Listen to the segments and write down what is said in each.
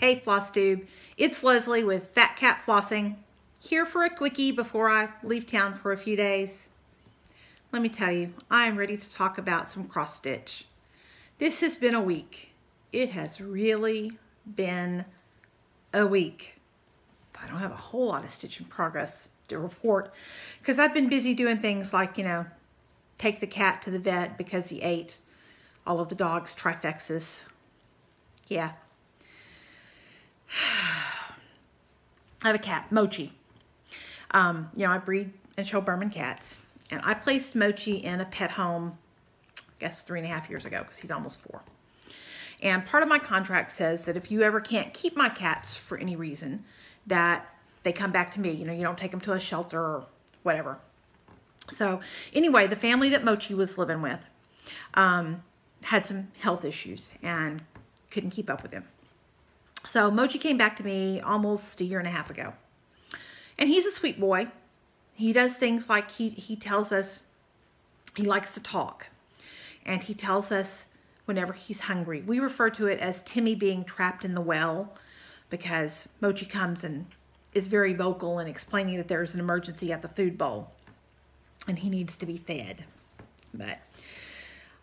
Hey FlossTube, it's Leslie with Fat Cat Flossing, here for a quickie before I leave town for a few days. Let me tell you, I am ready to talk about some cross stitch. This has been a week. It has really been a week. I don't have a whole lot of stitch in progress to report because I've been busy doing things like, take the cat to the vet because he ate all of the dog's trifexes. Yeah. I have a cat, Mochi. I breed and show Burman cats. And I placed Mochi in a pet home, I guess 3.5 years ago, because he's almost 4. And part of my contract says that if you ever can't keep my cats for any reason, that they come back to me. You don't take them to a shelter or whatever. So anyway, the family that Mochi was living with had some health issues and couldn't keep up with him. So Mochi came back to me almost 1.5 years ago. And he's a sweet boy. He does things like he tells us he likes to talk. And he tells us whenever he's hungry. We refer to it as Timmy being trapped in the well because Mochi comes and is very vocal in explaining that there's an emergency at the food bowl and he needs to be fed. But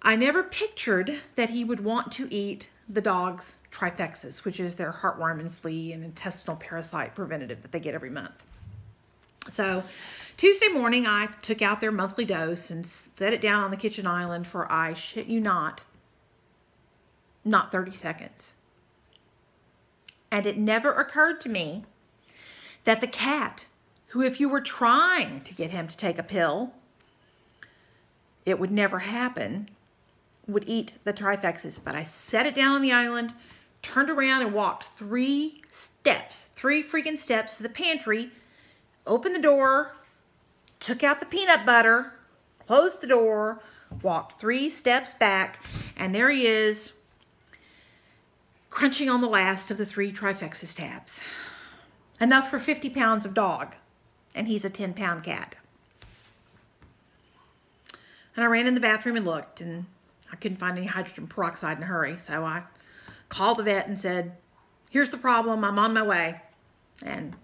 I never pictured that he would want to eat the dog's trifexes, which is their heartworm and flea and intestinal parasite preventative that they get every month. So Tuesday morning, I took out their monthly dose and set it down on the kitchen island for, I shit you not 30 seconds. And it never occurred to me that the cat, who if you were trying to get him to take a pill, it would never happen, would eat the trifexes. But I set it down on the island, turned around and walked 3 freaking steps to the pantry, opened the door, took out the peanut butter, closed the door, walked 3 steps back, and there he is, crunching on the last of the 3 trifexes tabs. Enough for 50 pounds of dog, and he's a 10-pound cat. And I ran in the bathroom and looked, and I couldn't find any hydrogen peroxide in a hurry, so I called the vet and said, here's the problem, I'm on my way. And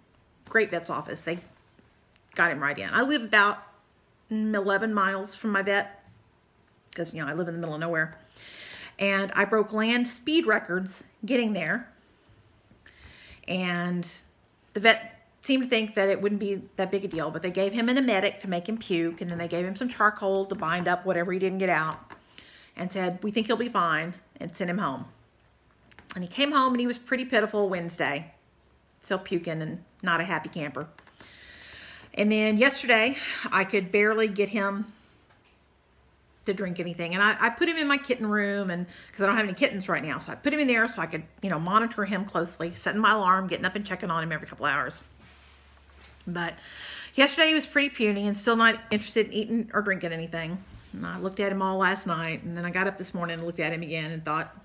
great vet's office, they got him right in. I live about 11 miles from my vet because, I live in the middle of nowhere. And I broke land speed records getting there. And the vet seemed to think that it wouldn't be that big a deal, but they gave him an emetic to make him puke, and then they gave him some charcoal to bind up whatever he didn't get out, and said, we think he'll be fine, and sent him home. And he came home, and he was pretty pitiful Wednesday, still puking and not a happy camper. And then yesterday, I could barely get him to drink anything. And I put him in my kitten room, and because I don't have any kittens right now, so I put him in there so I could, monitor him closely, setting my alarm, getting up and checking on him every couple hours. But yesterday he was pretty puny and still not interested in eating or drinking anything. And I looked at him all last night, and then I got up this morning and looked at him again and thought,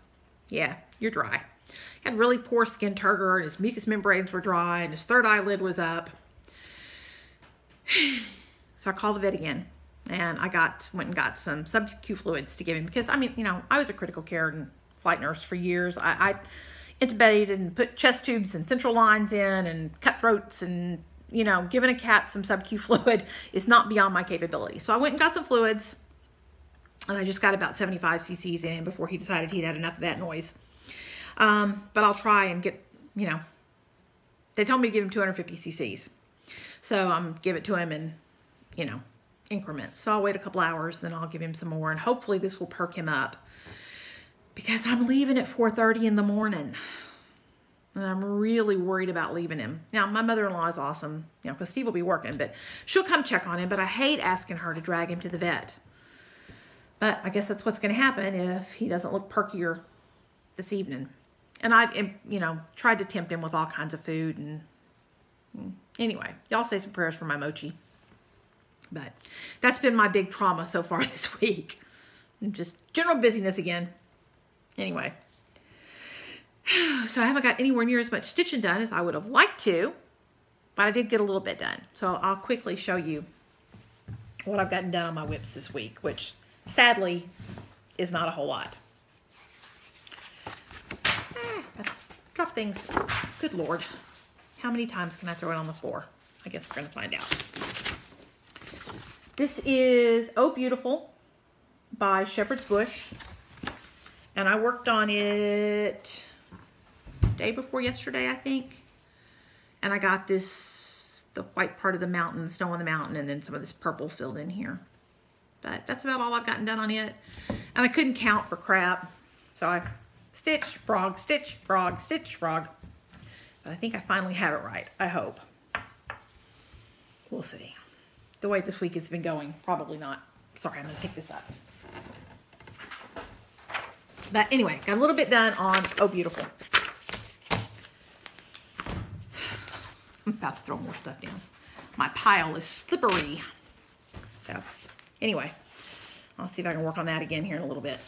yeah, you're dry. He had really poor skin turgor, and his mucous membranes were dry, and his third eyelid was up. So I called the vet again, and I went and got some sub-Q fluids to give him because, I was a critical care and flight nurse for years. I intubated and put chest tubes and central lines in and cut throats, and, giving a cat some sub-Q fluid is not beyond my capability. So I went and got some fluids, and I just got about 75 cc's in before he decided he'd had enough of that noise. But I'll try and get, they told me to give him 250 cc's. So I'm give it to him in, increments. So I'll wait a couple hours, then I'll give him some more, and hopefully this will perk him up because I'm leaving at 4:30 in the morning. And I'm really worried about leaving him. Now, my mother-in-law is awesome, because Steve will be working, but she'll come check on him, but I hate asking her to drag him to the vet. But I guess that's what's going to happen if he doesn't look perkier this evening. And I've, tried to tempt him with all kinds of food. And anyway, y'all say some prayers for my Mochi. But that's been my big trauma so far this week. And just general busyness again. Anyway. So I haven't got anywhere near as much stitching done as I would have liked to. But I did get a little bit done. So I'll quickly show you what I've gotten done on my WIPS this week, which sadly is not a whole lot. Drop of things. Good Lord. How many times can I throw it on the floor? I guess we're going to find out. This is Oh Beautiful by Shepherd's Bush. And I worked on it day before yesterday, I think. And I got this, the white part of the mountain, snow on the mountain, and then some of this purple filled in here. But that's about all I've gotten done on it. And I couldn't count for crap. So I stitch, frog, stitch, frog, stitch, frog. But I think I finally have it right. I hope. We'll see. The way this week has been going, probably not. Sorry, I'm going to pick this up. But anyway, got a little bit done on Oh Beautiful. I'm about to throw more stuff down. My pile is slippery. So anyway, I'll see if I can work on that again here in a little bit.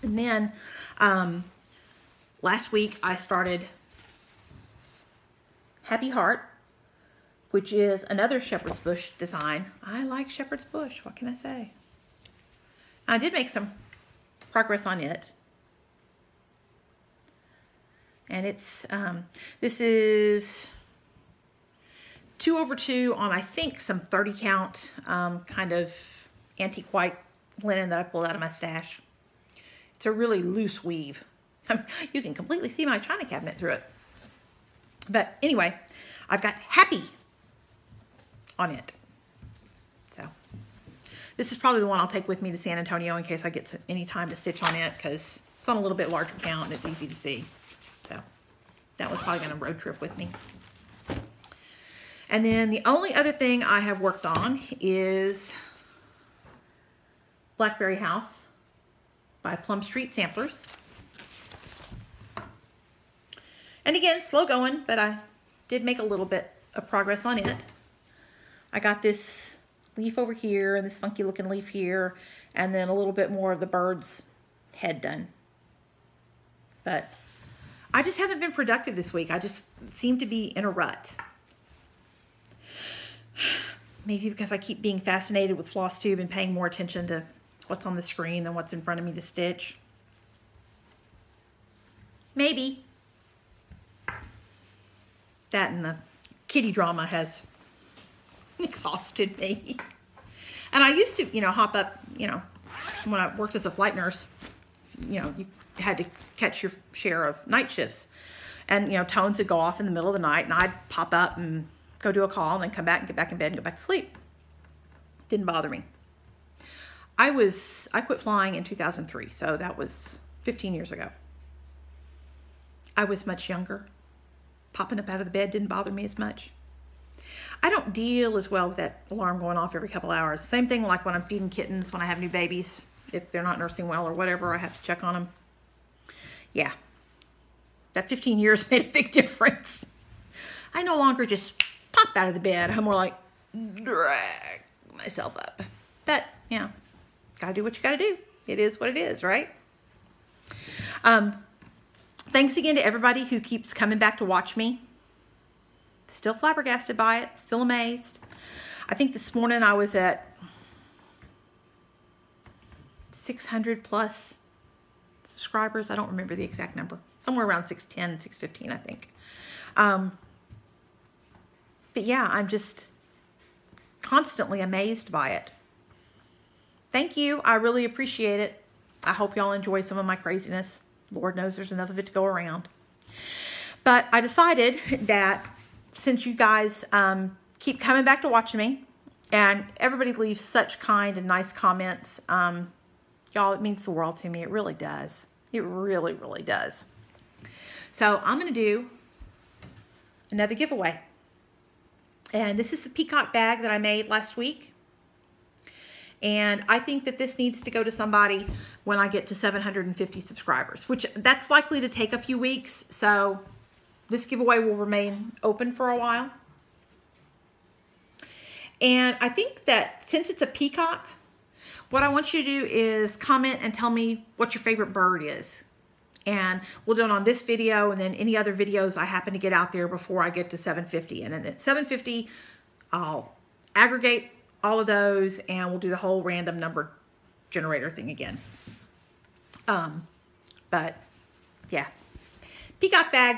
And then last week I started Happy Heart, which is another Shepherd's Bush design. I like Shepherd's Bush. What can I say? I did make some progress on it. And it's, this is 2/2 on, I think, some 30 count kind of antique white linen that I pulled out of my stash. It's a really loose weave. You can completely see my china cabinet through it. But anyway, I've got Happy on it. So this is probably the one I'll take with me to San Antonio in case I get any time to stitch on it, because it's on a little bit larger count and it's easy to see. So that was probably going to road trip with me. And then the only other thing I have worked on is Blackberry House by Plum Street Samplers. And again, slow going, but I did make a little bit of progress on it. I got this leaf over here and this funky looking leaf here, and then a little bit more of the bird's head done. But I just haven't been productive this week. I just seem to be in a rut. Maybe because I keep being fascinated with FlossTube and paying more attention to what's on the screen than what's in front of me to stitch. Maybe. That and the kitty drama has exhausted me. And I used to, hop up, when I worked as a flight nurse, you had to catch your share of night shifts. And, tones would go off in the middle of the night, and I'd pop up and go do a call and then come back and get back in bed and go back to sleep. Didn't bother me. I quit flying in 2003, so that was 15 years ago. I was much younger. Popping up out of the bed didn't bother me as much. I don't deal as well with that alarm going off every couple hours. Same thing like when I'm feeding kittens, when I have new babies. If they're not nursing well or whatever, I have to check on them. Yeah. That 15 years made a big difference. I no longer just pop out of the bed. I'm more like, drag myself up. But, gotta do what you gotta do. It is what it is, right? Thanks again to everybody who keeps coming back to watch me. Still flabbergasted by it. Still amazed. I think this morning I was at 600 plus subscribers. I don't remember the exact number. Somewhere around 610, 615, I think. But yeah, I'm just constantly amazed by it. Thank you. I really appreciate it. I hope y'all enjoy some of my craziness. Lord knows there's enough of it to go around. But I decided that since you guys keep coming back to watching me, and everybody leaves such kind and nice comments, y'all, it means the world to me. It really does. It really, really does. So I'm going to do another giveaway. And this is the peacock bag that I made last week. And I think that this needs to go to somebody when I get to 750 subscribers, which that's likely to take a few weeks. So this giveaway will remain open for a while. And I think that since it's a peacock, what I want you to do is comment and tell me what your favorite bird is. And we'll do it on this video and then any other videos I happen to get out there before I get to 750. And then at 750, I'll aggregate all of those and we'll do the whole random number generator thing again. But yeah. Peacock bag.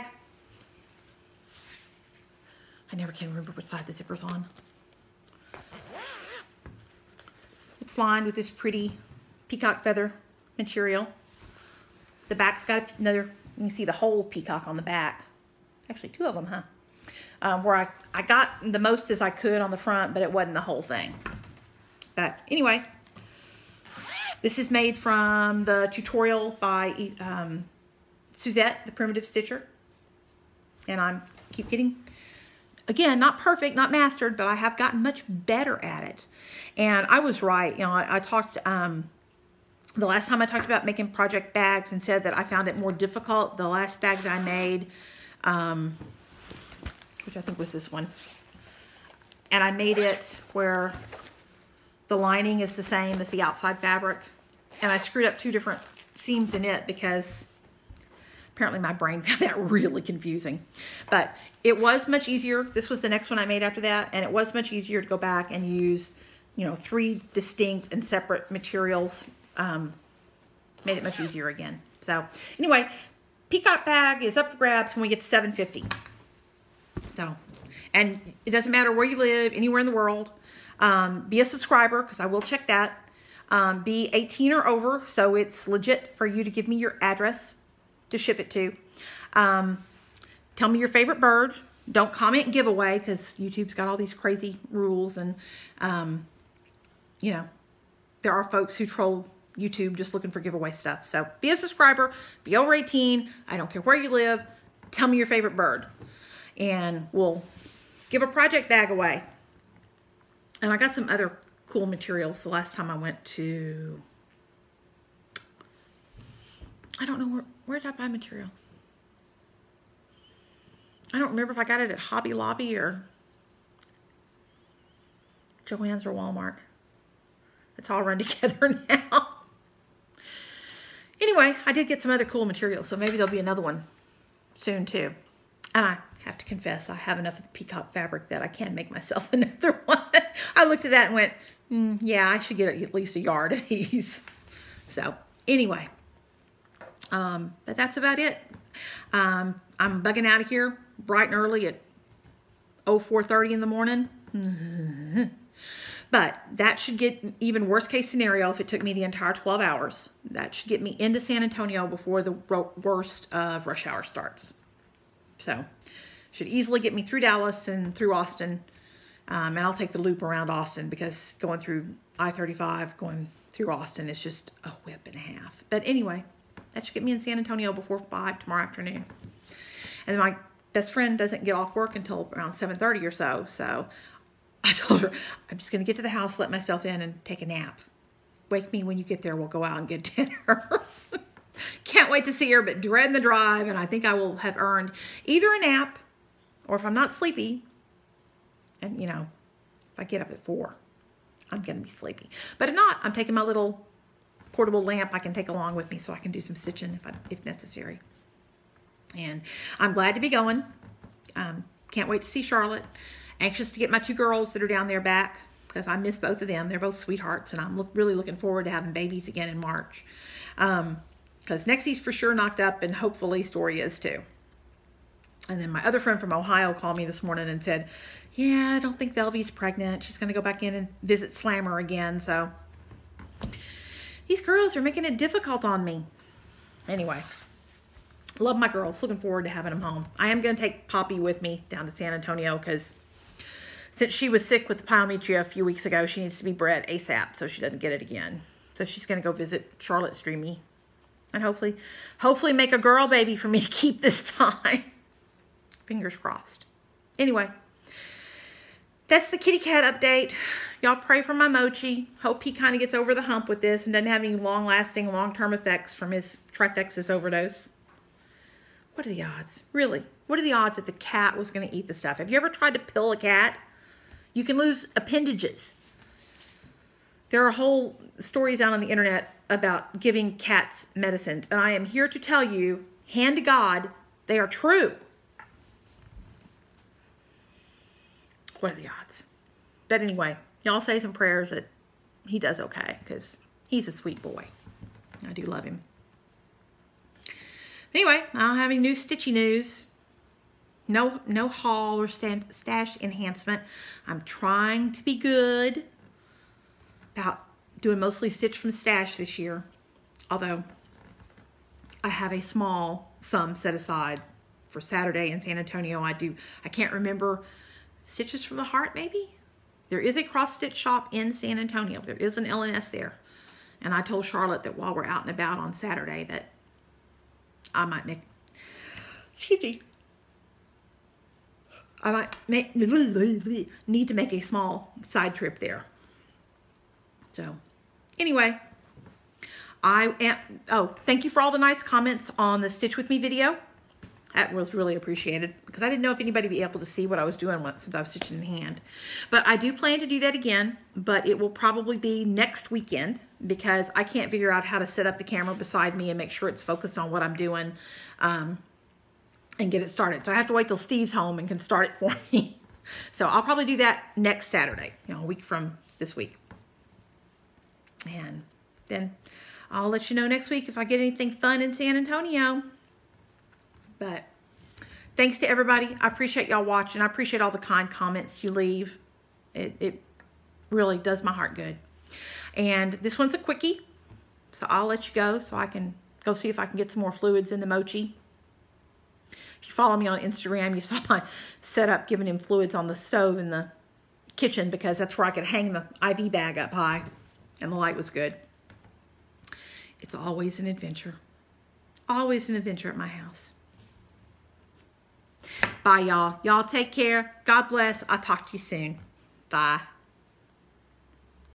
I never can remember which side the zipper's on. It's lined with this pretty peacock feather material. The back's got another, you can see the whole peacock on the back. Actually, 2 of them, huh? Where I got the most as I could on the front, but it wasn't the whole thing. But anyway, this is made from the tutorial by Suzette, the Primitive Stitcher. And I keep getting, again, not perfect, not mastered, but I have gotten much better at it. And I was right. You know, I talked, the last time I talked about making project bags and said that I found it more difficult. The last bag that I made, which I think was this one. And I made it where the lining is the same as the outside fabric. And I screwed up 2 different seams in it because apparently my brain found that really confusing. But it was much easier. This was the next one I made after that. And it was much easier to go back and use, you know, 3 distinct and separate materials. Made it much easier again. So anyway, peacock bag is up for grabs when we get to $7.50. So, and it doesn't matter where you live, anywhere in the world. Be a subscriber, because I will check that. Be 18 or over, so it's legit for you to give me your address to ship it to. Tell me your favorite bird. Don't comment giveaway, because YouTube's got all these crazy rules, and you know, there are folks who troll YouTube just looking for giveaway stuff. So be a subscriber, be over 18. I don't care where you live. Tell me your favorite bird, and we'll give a project bag away. And I got some other cool materials the last time I went to, I don't know, where did I buy material? I don't remember if I got it at Hobby Lobby or Joann's or Walmart. It's all run together now. Anyway, I did get some other cool material, so maybe there'll be another one soon too. And I have to confess, I have enough of the peacock fabric that I can make myself another one. I looked at that and went, yeah, I should get at least a yard of these. So anyway, but that's about it. I'm bugging out of here bright and early at 04:30 in the morning. But that should get, even worst case scenario, if it took me the entire 12 hours, that should get me into San Antonio before the worst of rush hour starts. So should easily get me through Dallas and through Austin. And I'll take the loop around Austin, because going through I-35, going through Austin is just a whip and a half. But anyway, that should get me in San Antonio before 5 tomorrow afternoon. And then my best friend doesn't get off work until around 7:30 or so. So I told her, I'm just going to get to the house, let myself in, and take a nap. Wake me when you get there. We'll go out and get dinner. Can't wait to see her, but dreading the drive. And I think I will have earned either a nap, or if I'm not sleepy, and you know, if I get up at 4, I'm going to be sleepy. But if not, I'm taking my little portable lamp I can take along with me, so I can do some stitching if necessary. And I'm glad to be going. Can't wait to see Charlotte. Anxious to get my 2 girls that are down there back, because I miss both of them. They're both sweethearts, and I'm really looking forward to having babies again in March. Because Nexie's for sure knocked up, and hopefully Story is too. And then my other friend from Ohio called me this morning and said, yeah, I don't think Velvy's pregnant. She's going to go back in and visit Slammer again. So these girls are making it difficult on me. Anyway, love my girls. Looking forward to having them home. I am going to take Poppy with me down to San Antonio, because since she was sick with the pyometria a few weeks ago, she needs to be bred ASAP so she doesn't get it again. So she's going to go visit Charlotte's Dreamy, and hopefully make a girl baby for me to keep this time. Fingers crossed. Anyway, that's the kitty cat update. Y'all pray for my Mochi. Hope he kind of gets over the hump with this and doesn't have any long-lasting, long-term effects from his Trifexis overdose. What are the odds? Really? What are the odds that the cat was going to eat the stuff? Have you ever tried to pill a cat? You can lose appendages. There are whole stories out on the internet about giving cats medicines, and I am here to tell you, hand to God, they are true. What are the odds? But anyway, y'all say some prayers that he does okay, because he's a sweet boy. I do love him. Anyway, I don't have any new stitchy news. No haul or stash enhancement. I'm trying to be good about doing mostly stitch from stash this year. Although I have a small sum set aside for Saturday in San Antonio. I can't remember, Stitches from the Heart maybe? There is a cross stitch shop in San Antonio. There is an LNS there. And I told Charlotte that while we're out and about on Saturday that I might make, excuse me, I might need to make a small side trip there. So anyway, thank you for all the nice comments on the Stitch With Me video. That was really appreciated because I didn't know if anybody would be able to see what I was doing since I was stitching in hand. But I do plan to do that again, but it will probably be next weekend because I can't figure out how to set up the camera beside me and make sure it's focused on what I'm doing and get it started. So I have to wait till Steve's home and can start it for me. So I'll probably do that next Saturday, a week from this week. And then I'll let you know next week if I get anything fun in San Antonio. But thanks to everybody. I appreciate y'all watching. I appreciate all the kind comments you leave. It really does my heart good. And this one's a quickie, so I'll let you go so I can go see if I can get some more fluids in the mochi. If you follow me on Instagram, you saw my setup giving him fluids on the stove in the kitchen because that's where I could hang the IV bag up high and the light was good. It's always an adventure. Always an adventure at my house. Bye, y'all. Y'all take care. God bless. I'll talk to you soon. Bye.